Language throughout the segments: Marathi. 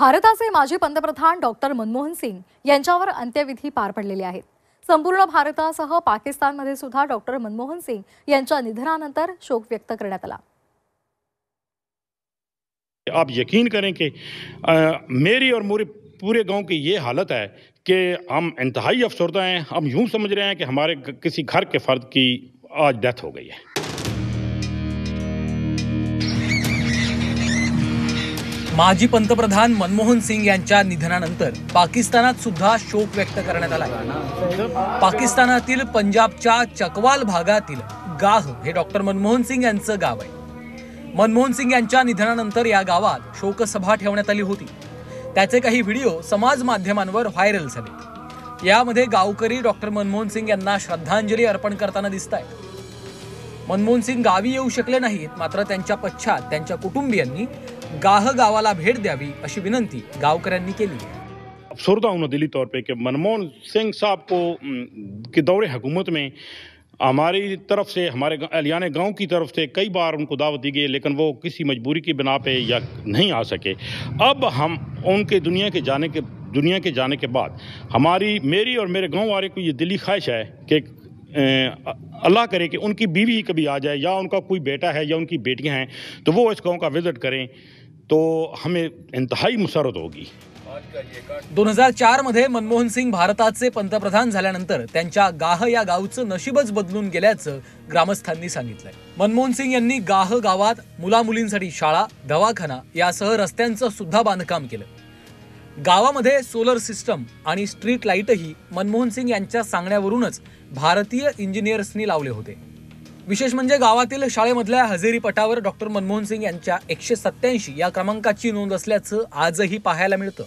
भारताचे माजी पंतप्रधान डॉक्टर मनमोहन सिंग यांच्यावर अंत्यविधी पार पडलेले आहेत। संपूर्ण भारतासह पाकिस्तानमध्ये सुद्धा डॉक्टर मनमोहन सिंग यांच्या निधनानंतर शोक व्यक्त करण्यात आला। आप यकीन करें कि मेरी और मेरे पूरे गांव की ये हालत है कि हम इंतहाई अफसरदा हैं। हम यूं समझ रहे हैं कि हमारे किसी घर के फर्द की आज डेथ हो गई है। माजी पंतप्रधान मनमोहन सिंग यांच्या निधनानंतर पाकिस्तानात सुद्धा शोक व्यक्त करण्यात आला आहे। पाकिस्तानातील पंजाबच्या चकवाल भागातील गाह हे डॉक्टर मनमोहन सिंग यांचं गाव आहे। मनमोहन सिंग यांच्या निधनानंतर या गावात शोकसभा ठेवण्यात आली होती। त्याचे काही व्हिडिओ समाज माध्यमांवर व्हायरल झाले। यामध्ये गावकरी डॉक्टर मनमोहन सिंग यांना श्रद्धांजली अर्पण करताना दिसतायत। मनमोहन सिंग गावी येऊ शकले नाहीत, मात्र त्यांच्या पश्चात त्यांच्या कुटुंबियांनी गाह गावाला भेट द्यावी अशी विनंती गावकऱ्यांनी केली आहे। अफसरदा हूं दिली तौर पे कि मनमोहन सिंह साहब को के दौरे हुकूमत में हमारी तरफ से, हमारे यानी गांव की तरफ से कई बार उनको दावत दी गई, लेकिन वो किसी मजबूरी की बिना पे या नहीं आ सके। अब हम उनके दुनिया के जाने के बाद मेरी और मेरे गांव वाले को ये दिली ख्वाहिश है कि अल्लाह करे कि उनकी बीवी कभी आ जाए, या उनका कोई बेटा है या उनकी बेटियां हैं, तो वो इस गांव का विजिट करें तो हमें इंतहाई मुसरत होगी। 2004 मध्ये मनमोहन सिंग भारताचे पंतप्रधान झाल्यानंतर त्यांच्या गाह या गावचं नशीबच बदलून गेल्याचं ग्रामस्थांनी सांगितलंय। मनमोहन सिंग यांनी गाह गावात मुलामुलींसाठी शाळा, दवाखाना यासह रस्त्यांचं सुद्धा बांधकाम केलं। गावामध्ये सोलर सिस्टम आणि स्ट्रीट लाईटही मनमोहन सिंग यांच्या सांगण्यावरूनच भारतीय इंजिनियर्सनी लावले होते। विशेष म्हणजे गावातील शाळेमधल्या हजेरी पटावर डॉक्टर मनमोहन सिंग यांच्या 187 या क्रमांकाची नोंद असल्याचं आजही पाहायला मिळतं।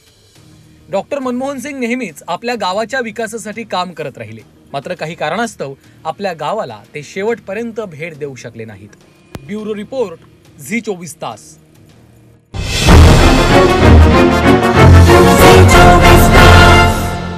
डॉक्टर मनमोहन सिंग नेहमीच आपल्या गावाच्या विकासासाठी काम करत राहिले, मात्र काही कारणास्तव आपल्या गावाला ते शेवटपर्यंत भेट देऊ शकले नाहीत। ब्युरो रिपोर्ट, झी 24 तास।